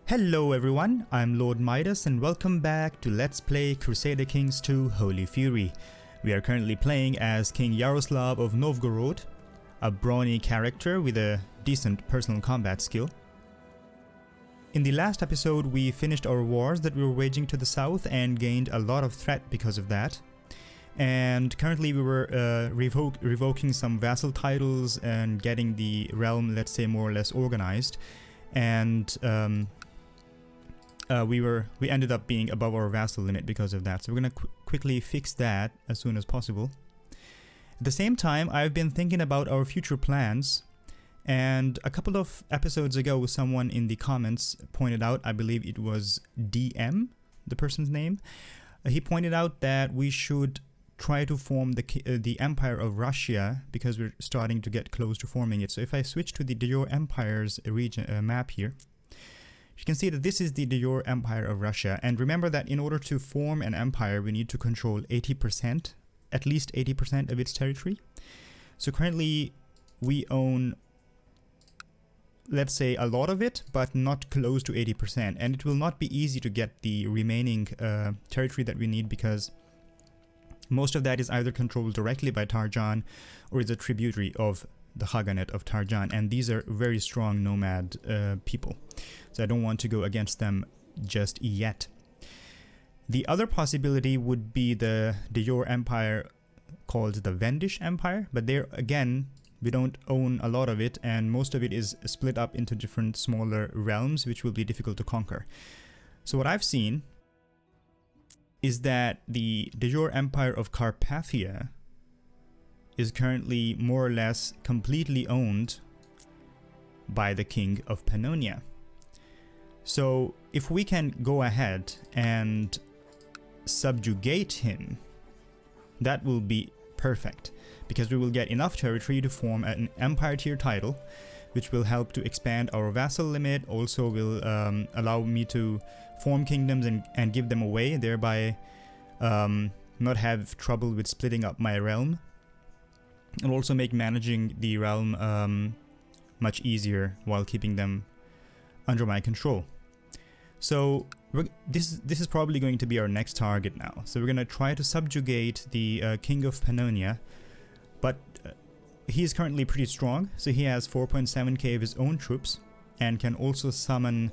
Hello everyone, I'm LordMidas and welcome back to Let's Play Crusader Kings 2 Holy Fury. We are currently playing as King Yaroslav of Novgorod, a brawny character with a decent personal combat skill. In the last episode we finished our wars that we were waging to the south and gained a lot of threat because of that. And currently we were revoking some vassal titles and getting the realm, let's say, more or less organized. And we ended up being above our vassal limit because of that. So we're gonna quickly fix that as soon as possible. At the same time, I've been thinking about our future plans, and a couple of episodes ago someone in the comments pointed out, I believe it was DM, the person's name, he pointed out that we should try to form the Empire of Russia because we're starting to get close to forming it. So if I switch to the de jure empires region map here, you can see that this is the de jure Empire of Russia. And remember that in order to form an empire, we need to control 80%, at least 80% of its territory. So currently we own, let's say, a lot of it, but not close to 80%. And it will not be easy to get the remaining territory that we need, because most of that is either controlled directly by Tarjan or is a tributary of the Khaganate of Tarjan, and these are very strong nomad people, so I don't want to go against them just yet. The other possibility would be the de jure empire called the Vendish Empire, but there again we don't own a lot of it, and most of it is split up into different smaller realms which will be difficult to conquer. So what I've seen is that the de jure Empire of Carpathia is currently more or less completely owned by the King of Pannonia. So if we can go ahead and subjugate him, that will be perfect, because we will get enough territory to form an empire tier title, which will help to expand our vassal limit, also will allow me to form kingdoms and give them away, thereby not have trouble with splitting up my realm. And also make managing the realm much easier while keeping them under my control. So this is probably going to be our next target now. So we're going to try to subjugate the King of Pannonia, but he's currently pretty strong. So he has 4.7k of his own troops and can also summon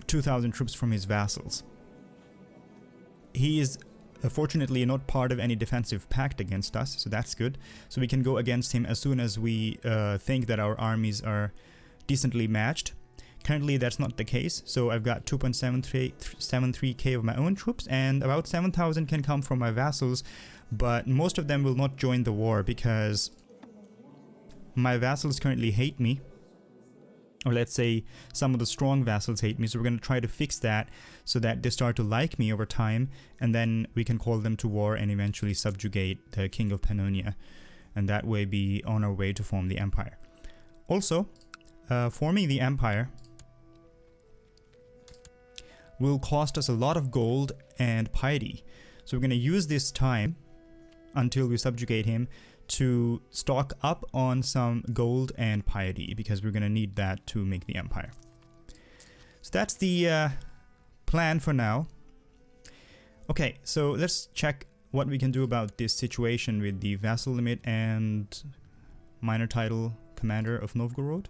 2,000 troops from his vassals. He is fortunately not part of any defensive pact against us, so that's good. So we can go against him as soon as we think that our armies are decently matched. Currently that's not the case, so I've got 2.73k of my own troops, and about 7,000 can come from my vassals, but most of them will not join the war because my vassals currently hate me. Or let's say some of the strong vassals hate me, so we're going to try to fix that so that they start to like me over time, and then we can call them to war and eventually subjugate the King of Pannonia, and that way be on our way to form the empire. Also, forming the empire will cost us a lot of gold and piety, so we're going to use this time until we subjugate him to stock up on some gold and piety, because we're going to need that to make the empire. So that's the plan for now. Okay, so let's check what we can do about this situation with the vassal limit and minor title commander of Novgorod.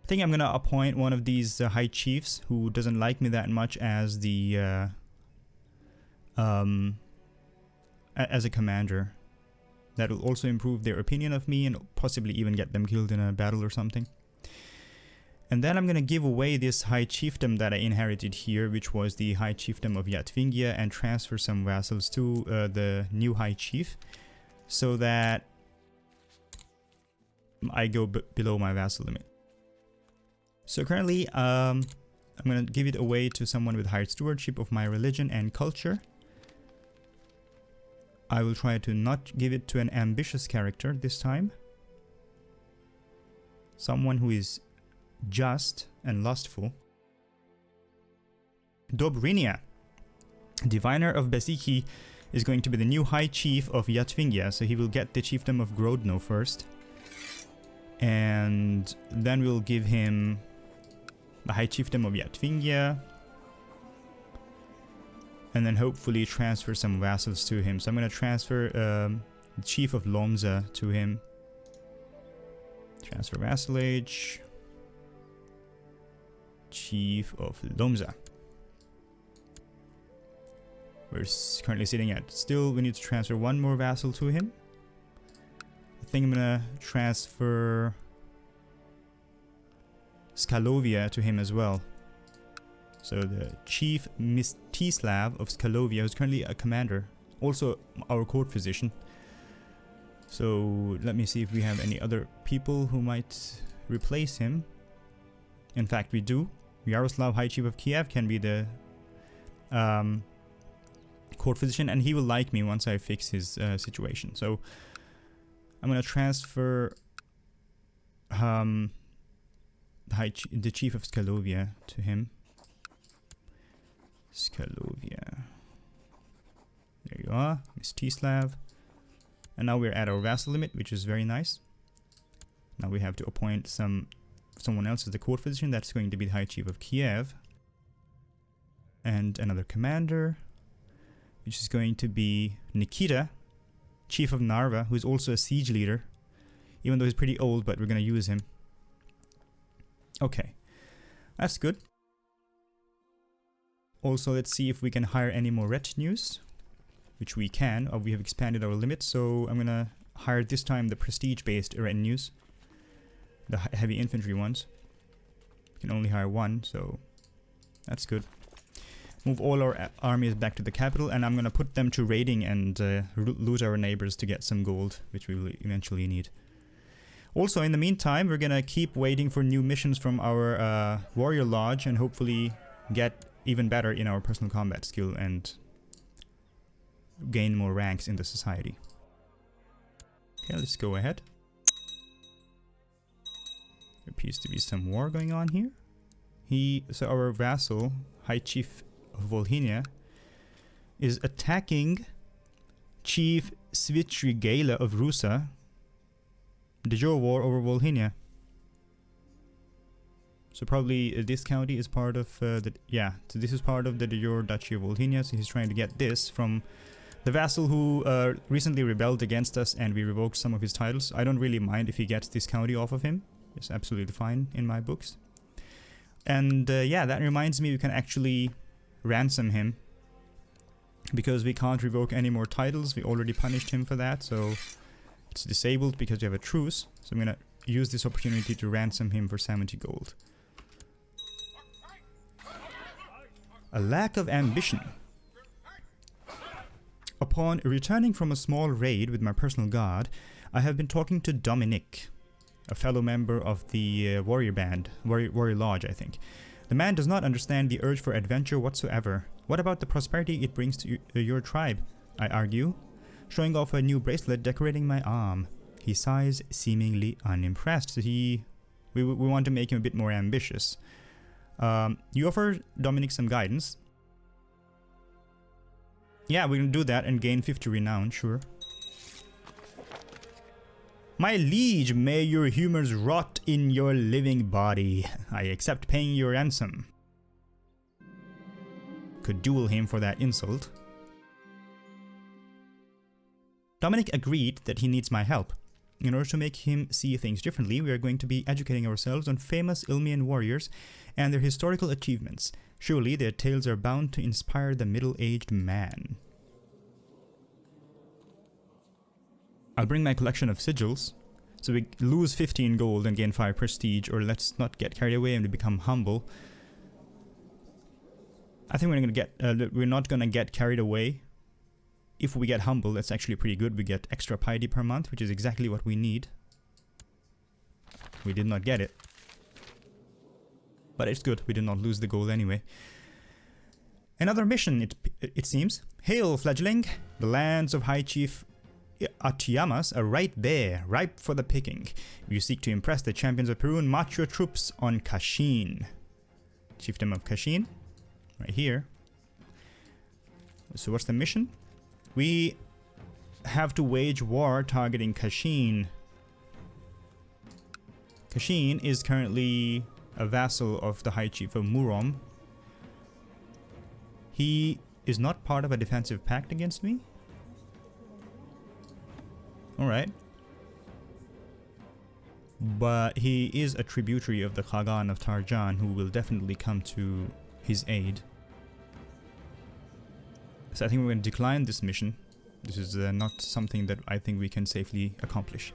I think I'm going to appoint one of these high chiefs who doesn't like me that much as the as a commander. That will also improve their opinion of me and possibly even get them killed in a battle or something. And then I'm going to give away this high chiefdom that I inherited here, which was the high chiefdom of Yatvingia, and transfer some vassals to the new high chief, so that I go below my vassal limit. So currently I'm going to give it away to someone with higher stewardship of my religion and culture. I will try to not give it to an ambitious character this time. Someone who is just and lustful. Dobrinia, diviner of Besiki, is going to be the new high chief of Yatvingia, so he will get the chiefdom of Grodno first. And then we'll give him the High Chiefdom of Yatvingia. And then hopefully transfer some vassals to him. So I'm going to transfer the Chief of Lomza to him. Transfer vassalage. Chief of Lomza. We're currently sitting at... Still, we need to transfer one more vassal to him. I think I'm going to transfer Skalovia to him as well. So the Chief Mstislav of Skalovia, who's currently a commander, also our court physician. So let me see if we have any other people who might replace him. In fact, we do. Yaroslav, High Chief of Kiev, can be the court physician, and he will like me once I fix his situation. So I'm going to transfer the Chief of Skalovia to him. Skalovia. There you are, Mstislav. And now we're at our vassal limit, which is very nice. Now we have to appoint someone else as the court physician. That's going to be the High Chief of Kiev. And another commander, which is going to be Nikita, Chief of Narva, who's also a siege leader. Even though he's pretty old, but we're going to use him. Okay, that's good. Also, let's see if we can hire any more retinues, which we can. We have expanded our limit, so I'm gonna hire this time the prestige-based retinues, the heavy infantry ones. We can only hire one, so that's good. Move all our armies back to the capital, and I'm gonna put them to raiding and loot our neighbors to get some gold, which we will eventually need. Also, in the meantime, we're gonna keep waiting for new missions from our warrior lodge and hopefully get even better in our personal combat skill and gain more ranks in the society. Okay, let's go ahead. There appears to be some war going on here. So our vassal, High Chief of Volhynia, is attacking Chief Svitrigayla of Rusa. De jure war over Volhynia. So probably this county is part of so this is part of the de jure Duchy of Volhynia, so he's trying to get this from the vassal who recently rebelled against us, and we revoked some of his titles. I don't really mind if he gets this county off of him. It's absolutely fine in my books. And yeah, that reminds me we can actually ransom him, because we can't revoke any more titles. We already punished him for that, so it's disabled because we have a truce. So I'm gonna use this opportunity to ransom him for 70 gold. A lack of ambition. Upon returning from a small raid with my personal guard, I have been talking to Dominic, a fellow member of the warrior lodge, I think. The man does not understand the urge for adventure whatsoever. What about the prosperity it brings to your tribe? I argue, showing off a new bracelet decorating my arm. He sighs, seemingly unimpressed. So we want to make him a bit more ambitious. You offer Dominic some guidance. Yeah, we can do that and gain 50 renown, sure. My liege, may your humors rot in your living body. I accept paying your ransom. Could duel him for that insult. Dominic agreed that he needs my help. In order to make him see things differently, we are going to be educating ourselves on famous Ilmian warriors and their historical achievements. Surely their tales are bound to inspire the middle-aged man. I'll bring my collection of sigils. So we lose 15 gold and gain 5 prestige, or let's not get carried away and become humble. I think we're not gonna get carried away. If we get humble, that's actually pretty good. We get extra piety per month, which is exactly what we need. We did not get it. But it's good, we did not lose the gold anyway. Another mission, it seems. Hail, fledgling! The lands of High Chief Atiyamas are right there, ripe for the picking. If you seek to impress the champions of Peru, march your troops on Kashin. Chiefdom of Kashin, right here. So what's the mission? We have to wage war targeting Kashin. Kashin is currently a vassal of the High Chief of Murom. He is not part of a defensive pact against me. Alright. But he is a tributary of the Khagan of Tarjan, who will definitely come to his aid. So I think we're going to decline this mission. This is not something that I think we can safely accomplish.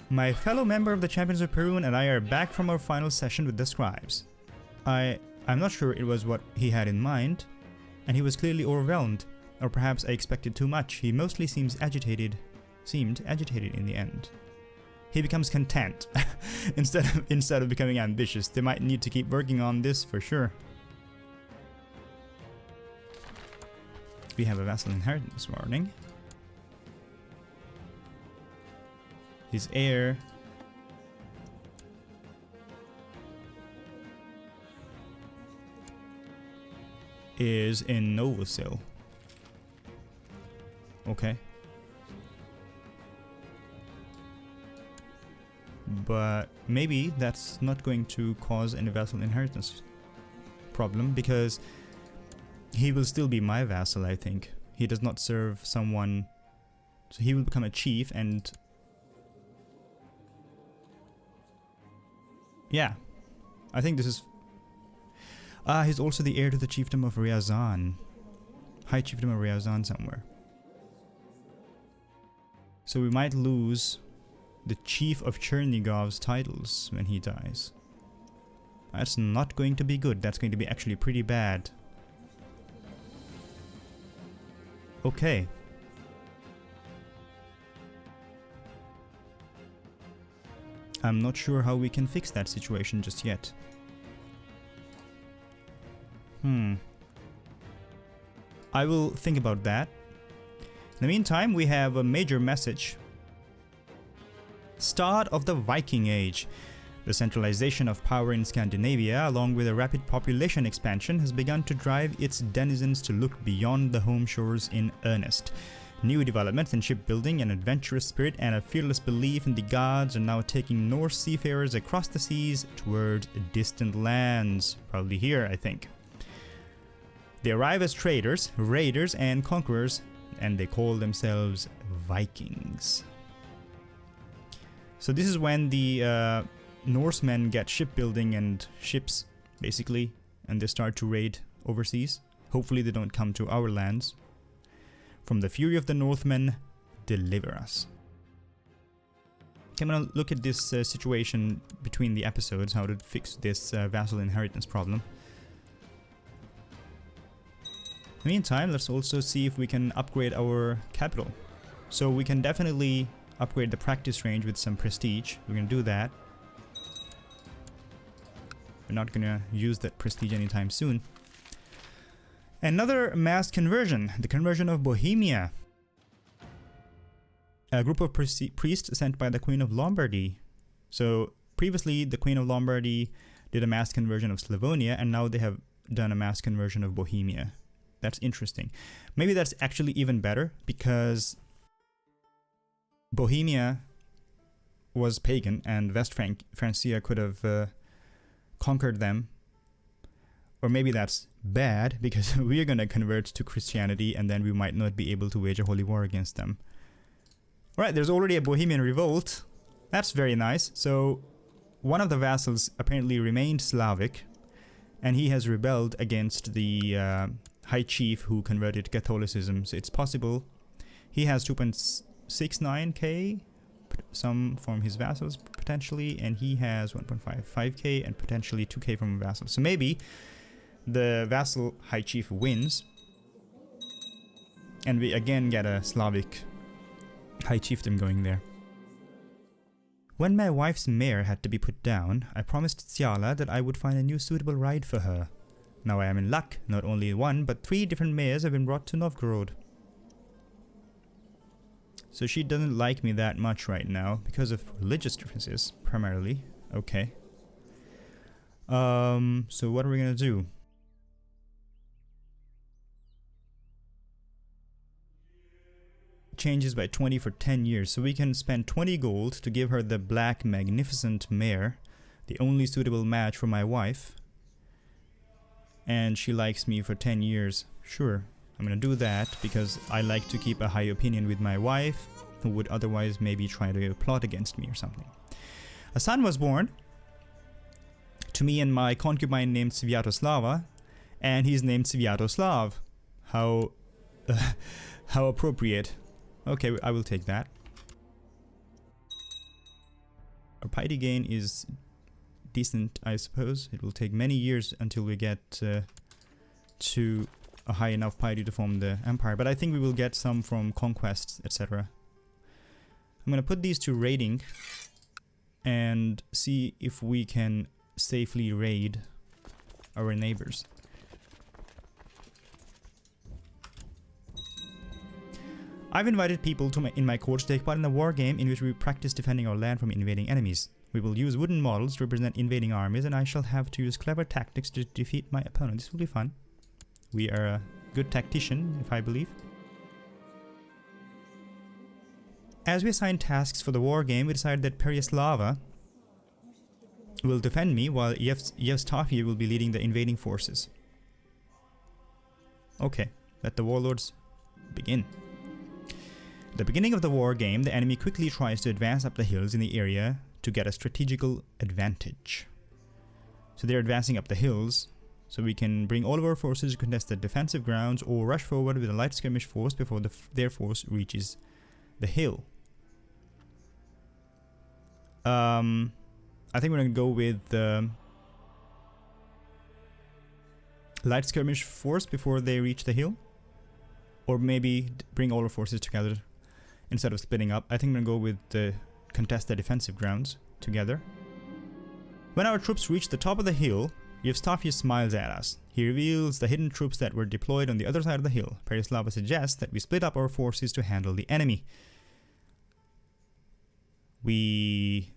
My fellow member of the Champions of Perun and I are back from our final session with the scribes. I'm not sure it was what he had in mind, and he was clearly overwhelmed, or perhaps I expected too much. He mostly seemed agitated in the end. He becomes content instead of becoming ambitious. They might need to keep working on this for sure. We have a vassal inheritance warning. His heir is in Novosil. Okay. But maybe that's not going to cause any vassal inheritance problem, because he will still be my vassal, I think. He does not serve someone, so he will become a chief, and yeah, I think this is... he's also the heir to the chiefdom of Ryazan. High chiefdom of Ryazan somewhere. So we might lose the chief of Chernigov's titles when he dies. That's not going to be good. That's going to be actually pretty bad. Okay. I'm not sure how we can fix that situation just yet. I will think about that. In the meantime, we have a major message. Start of the Viking Age. The centralization of power in Scandinavia, along with a rapid population expansion, has begun to drive its denizens to look beyond the home shores in earnest. New developments in shipbuilding, an adventurous spirit, and a fearless belief in the gods are now taking Norse seafarers across the seas toward distant lands. Probably here, I think. They arrive as traders, raiders, and conquerors, and they call themselves Vikings. So this is when the Norsemen get shipbuilding and ships, basically, and they start to raid overseas. Hopefully they don't come to our lands. From the fury of the Northmen, deliver us. Okay, I'm gonna look at this situation between the episodes, how to fix this vassal inheritance problem. In the meantime, let's also see if we can upgrade our capital. So we can definitely upgrade the practice range with some prestige. We're gonna do that. We're not gonna use that prestige anytime soon. Another mass conversion, the conversion of Bohemia. A group of priests sent by the Queen of Lombardy. So previously the Queen of Lombardy did a mass conversion of Slavonia, and now they have done a mass conversion of Bohemia. That's interesting. Maybe that's actually even better, because Bohemia was pagan and West Francia could have conquered them. Or maybe that's bad, because we're going to convert to Christianity and then we might not be able to wage a holy war against them. Alright, there's already a Bohemian revolt. That's very nice. So one of the vassals apparently remained Slavic, and he has rebelled against the high chief who converted to Catholicism. So it's possible. He has 2.69k, some from his vassals potentially, and he has 1.55k and potentially 2k from a vassal. So maybe the vassal high chief wins, and we again get a Slavic high chiefdom going there. When my wife's mare had to be put down, I promised Tsiala that I would find a new suitable ride for her. Now I am in luck. Not only one, but 3 different mares have been brought to Novgorod. So she doesn't like me that much right now, because of religious differences, primarily. Okay. So what are we gonna do? changes by 20 for 10 years. So we can spend 20 gold to give her the black magnificent mare, the only suitable match for my wife. And she likes me for 10 years. Sure, I'm gonna do that because I like to keep a high opinion with my wife, who would otherwise maybe try to plot against me or something. A son was born to me and my concubine named Sviatoslava, and he's named Sviatoslav. How appropriate. Okay, I will take that. Our piety gain is decent, I suppose. It will take many years until we get to a high enough piety to form the empire, but I think we will get some from conquests, etc. I'm gonna put these to raiding and see if we can safely raid our neighbors. I've invited people in my court to take part in a war game in which we practice defending our land from invading enemies. We will use wooden models to represent invading armies, and I shall have to use clever tactics to defeat my opponent. This will be fun. We are a good tactician, if I believe. As we assigned tasks for the war game, we decided that Peryaslava will defend me, while Yevstafia will be leading the invading forces. Okay, let the warlords begin. At the beginning of the war game, the enemy quickly tries to advance up the hills in the area to get a strategical advantage. So they're advancing up the hills, so we can bring all of our forces to contest the defensive grounds or rush forward with a light skirmish force before their force reaches the hill. I think we're going to go with the light skirmish force before they reach the hill. Or maybe bring all our forces together instead of splitting up. I think I'm going to go with the contest the defensive grounds together. When our troops reach the top of the hill, Yevstafia smiles at us. He reveals the hidden troops that were deployed on the other side of the hill. Peryaslava suggests that we split up our forces to handle the enemy. We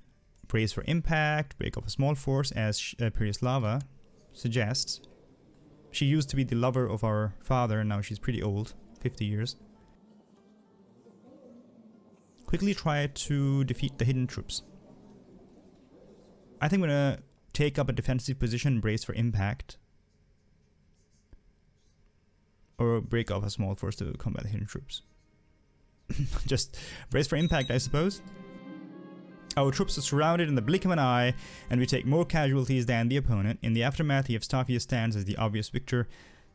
brace for impact, break up a small force, as Peryaslava suggests. She used to be the lover of our father, and now she's pretty old, 50 years. Quickly try to defeat the hidden troops. I think we're gonna take up a defensive position and brace for impact. Or break off a small force to combat the hidden troops. Just brace for impact, I suppose. Our troops are surrounded in the blink of an eye, and we take more casualties than the opponent. In the aftermath, Yevstafia stands as the obvious victor.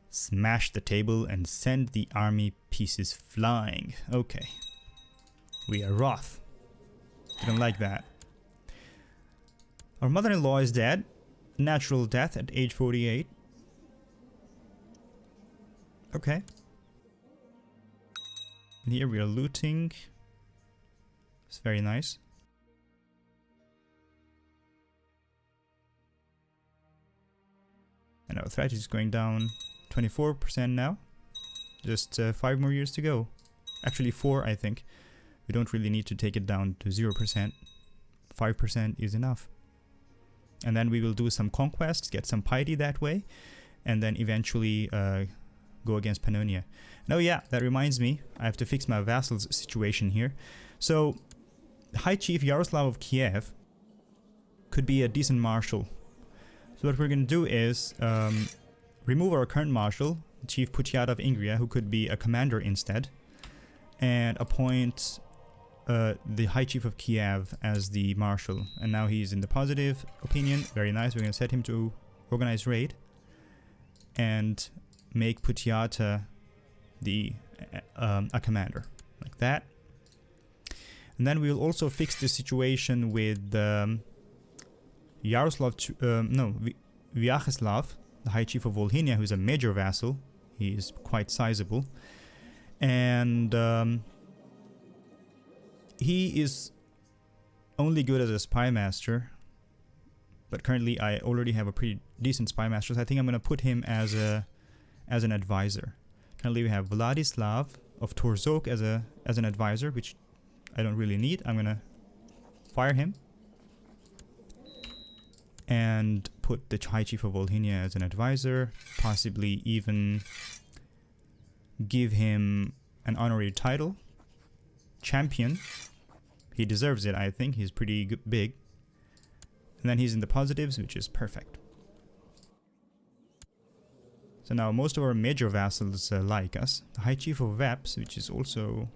Smash the table and send the army pieces flying. Okay. We are wroth. Didn't like that. Our mother-in-law is dead. Natural death at age 48. Okay. And here we are looting. It's very nice. And our threat is going down 24% now. Just 5 more years to go. Actually 4, I think. We don't really need to take it down to 0%. 5% is enough. And then we will do some conquests, get some piety that way, and then eventually go against Pannonia. And oh yeah, that reminds me, I have to fix my vassals situation here. So, High Chief Yaroslav of Kiev could be a decent marshal. So what we're going to do is remove our current marshal, Chief Putyat of Ingria, who could be a commander instead, and appoint the High Chief of Kiev as the marshal. And now he's in the positive opinion. Very nice. We're going to set him to organize raid and make Putyata the a commander, like that. And then we'll also fix the situation with Vyacheslav, the High Chief of Volhynia, who's a major vassal. He is quite sizable. And he is only good as a spy master. But currently I already have a pretty decent spy master, so I think I'm going to put him as an advisor. Currently we have Vladislav of Torzok as an advisor, which I don't really need. I'm going to fire him. And put the High Chief of Volhynia as an advisor, possibly even give him an honorary title. champion. He deserves it, I think. He's pretty big. And then he's in the positives, which is perfect. So now most of our major vassals like us. The High Chief of Veps, which is also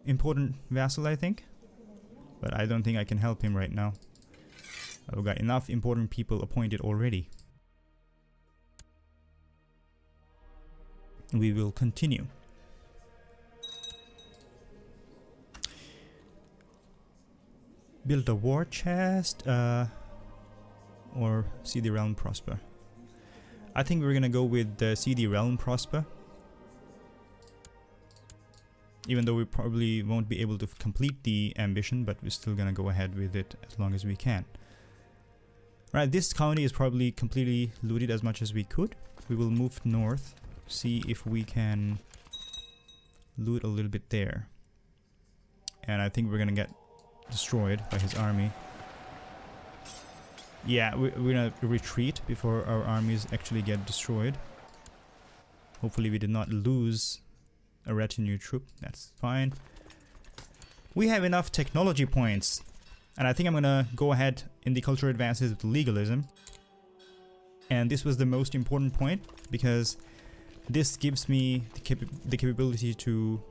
important vassal, I think. But I don't think I can help him right now. I've got enough important people appointed already. We will continue. Build a war chest, or see the realm prosper. I think we're gonna go with see the realm prosper. Even though we probably won't be able to complete the ambition, but we're still gonna go ahead with it as long as we can. Right, this county is probably completely looted as much as we could. We will move north, see if we can loot a little bit there. And I think we're gonna get destroyed by his army. Yeah, we're gonna retreat before our armies actually get destroyed. Hopefully we did not lose a retinue troop. That's fine. We have enough technology points. And I think I'm gonna go ahead in the cultural advances with legalism. And this was the most important point, because this gives me the capability to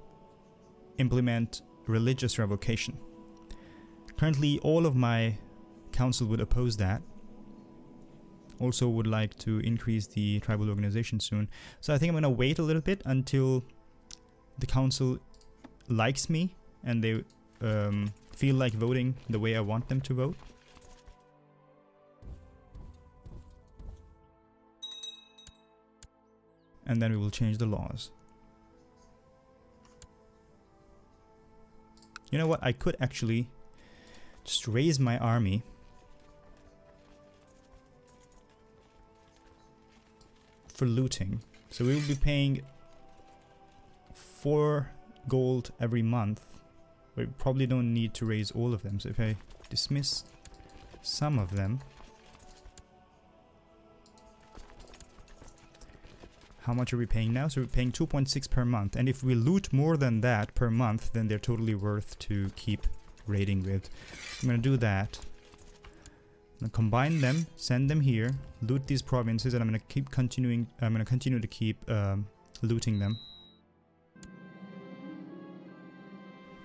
implement religious revocation. Currently, all of my council would oppose that. Also would like to increase the tribal organization soon. So I think I'm gonna wait a little bit until the council likes me and they feel like voting the way I want them to vote. And then we will change the laws. You know what? I could actually just raise my army. For looting. So we will be paying 4 gold every month. We probably don't need to raise all of them. So if I dismiss some of them. How much are we paying now? So we're paying 2.6 per month. And if we loot more than that per month, then they're totally worth to keep raiding with. I'm gonna do that. I'm gonna combine them, send them here, loot these provinces, and I'm gonna keep continuing. I'm gonna continue to keep looting them.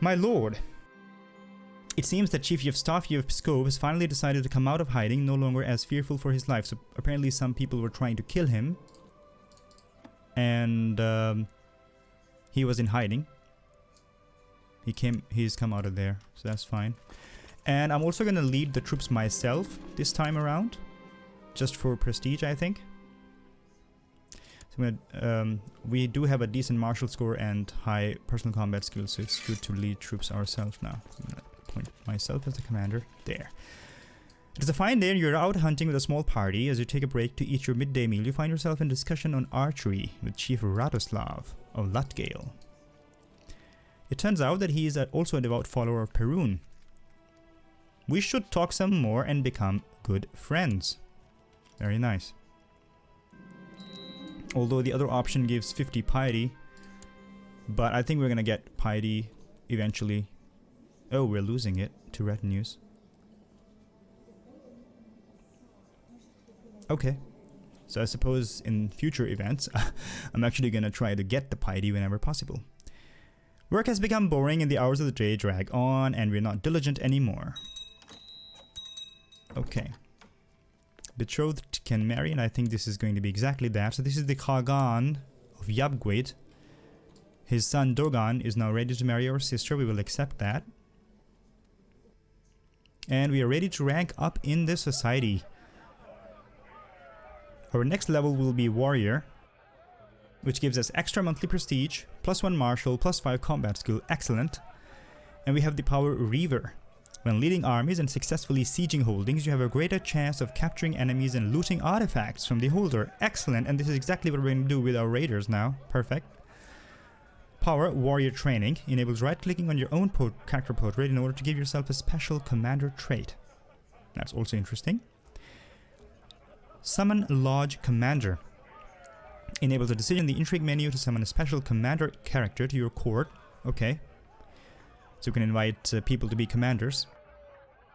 My lord, it seems that Chief Yevstafiev of Pskov has finally decided to come out of hiding, no longer as fearful for his life. So apparently some people were trying to kill him, and he was in hiding. He's come out of there, so that's fine. And I'm also gonna lead the troops myself this time around, just for prestige, I think. So we do have a decent martial score and high personal combat skills, so it's good to lead troops ourselves now. I'm gonna appoint myself as the commander there. It is a fine day and you're out hunting with a small party. As you take a break to eat your midday meal, you find yourself in discussion on archery with Chief Radoslav of Latgale. It turns out that he is also a devout follower of Perun. We should talk some more and become good friends. Very nice. Although the other option gives 50 piety, but I think we're gonna get piety eventually. Oh, we're losing it to retinues. Okay. So I suppose in future events, I'm actually gonna try to get the piety whenever possible. Work has become boring and the hours of the day drag on, and we're not diligent anymore. Okay. Betrothed can marry, and I think this is going to be exactly that. So this is the Khagan of Yabguid. His son Dogan is now ready to marry our sister. We will accept that. And we are ready to rank up in this society. Our next level will be warrior, which gives us extra monthly prestige, +1 martial, +5 combat skill. Excellent. And we have the power Reaver. When leading armies and successfully sieging holdings, you have a greater chance of capturing enemies and looting artifacts from the holder. Excellent, and this is exactly what we're going to do with our raiders now. Perfect. Power Warrior Training enables right-clicking on your own character portrait in order to give yourself a special commander trait. That's also interesting. Summon Lodge Commander enables a decision in the intrigue menu to summon a special commander character to your court Okay. So we can invite people to be commanders.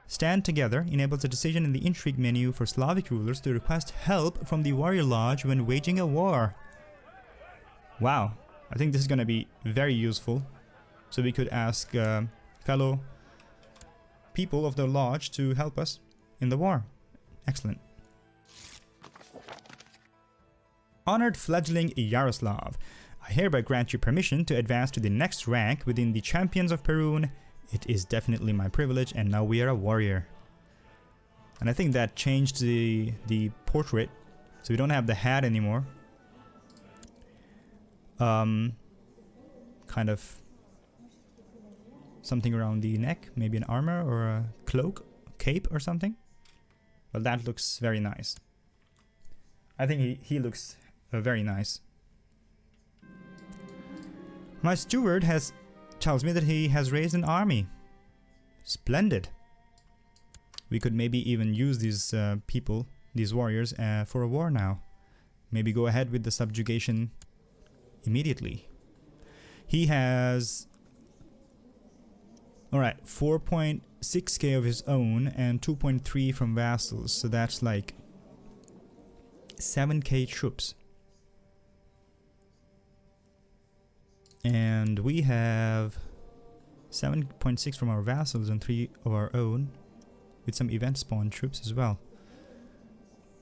Stand together enables a decision in the intrigue menu for Slavic rulers to request help from the warrior lodge when waging a war. Wow, I think this is going to be very useful. So we could ask fellow people of the lodge to help us in the war. Excellent. Honored fledgling Yaroslav, I hereby grant you permission to advance to the next rank within the champions of Perun. It is definitely my privilege, and now we are a warrior. And I think that changed the portrait, so we don't have the hat anymore. Kind of something around the neck, maybe an armor or a cloak, cape or something. Well, that looks very nice. I think he looks very nice. My steward tells me that he has raised an army. Splendid. We could maybe even use these people, these warriors, for a war now. Maybe go ahead with the subjugation immediately. He has... Alright, 4.6k of his own and 2.3 from vassals. So that's like 7k troops. And we have 7.6 from our vassals and 3 of our own, with some event spawn troops as well.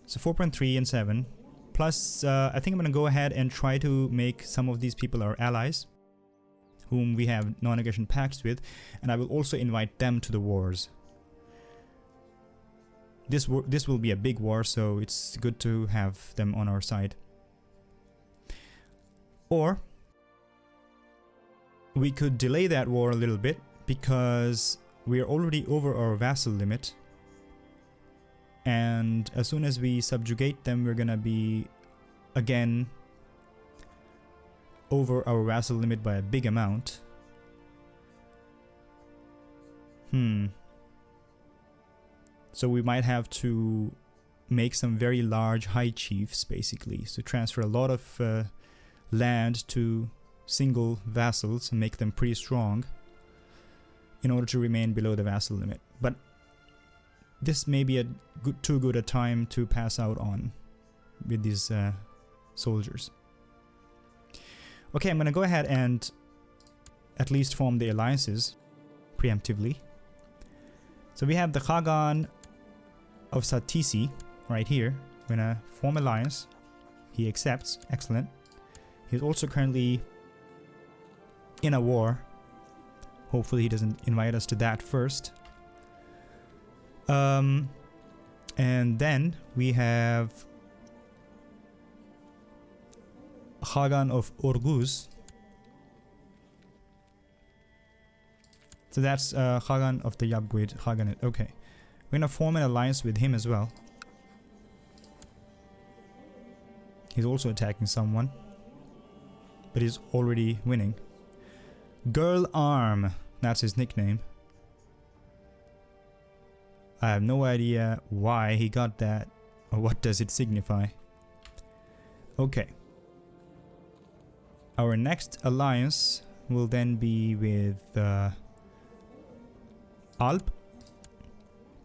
So 4.3 and 7. Plus, I think I'm going to go ahead and try to make some of these people our allies, whom we have non-aggression pacts with, and I will also invite them to the wars. This will be a big war, so it's good to have them on our side. Or we could delay that war a little bit because we are already over our vassal limit, and as soon as we subjugate them, we're gonna be again over our vassal limit by a big amount. So we might have to make some very large high chiefs, basically, so transfer a lot of land to single vassals and make them pretty strong in order to remain below the vassal limit. But this may be too good a time to pass out on with these soldiers. Okay, I'm gonna go ahead and at least form the alliances preemptively. So we have the Khagan of Satisi right here. I'm gonna form alliance. He accepts. Excellent. He's also currently in a war. Hopefully he doesn't invite us to that first. And then we have Khagan of Orguz. So that's Khagan of the Yabguid Khaganate. Okay. We're gonna form an alliance with him as well. He's also attacking someone, but he's already winning. Girl Arm, that's his nickname. I have no idea why he got that, or what does it signify. Okay. Our next alliance will then be with Alp,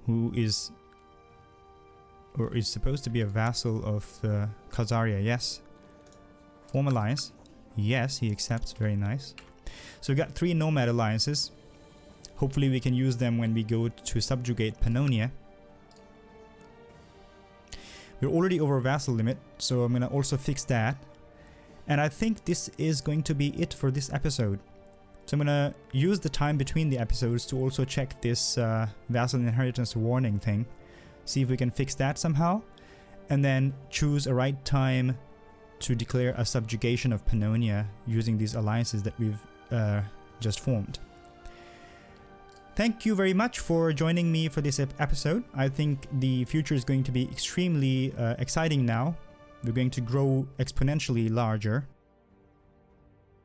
who is supposed to be a vassal of Khazaria. Yes. Form alliance. Yes, he accepts. Very nice. So we got 3 nomad alliances. Hopefully we can use them when we go to subjugate Pannonia. We're already over vassal limit, so I'm gonna also fix that. And I think this is going to be it for this episode. So I'm gonna use the time between the episodes to also check this vassal inheritance warning thing. See if we can fix that somehow. And then choose a right time to declare a subjugation of Pannonia using these alliances that we've just formed. Thank you very much for joining me for this episode. I think the future is going to be extremely exciting now. We're going to grow exponentially larger.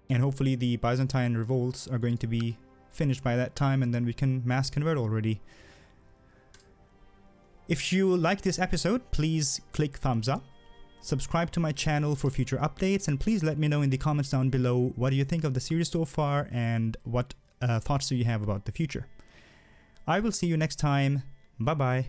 And hopefully the Byzantine revolts are going to be finished by that time, and then we can mass convert already. If you like this episode, please click thumbs up. subscribe to my channel for future updates, and please let me know in the comments down below what do you think of the series so far and what thoughts do you have about the future. I will see you next time. Bye bye.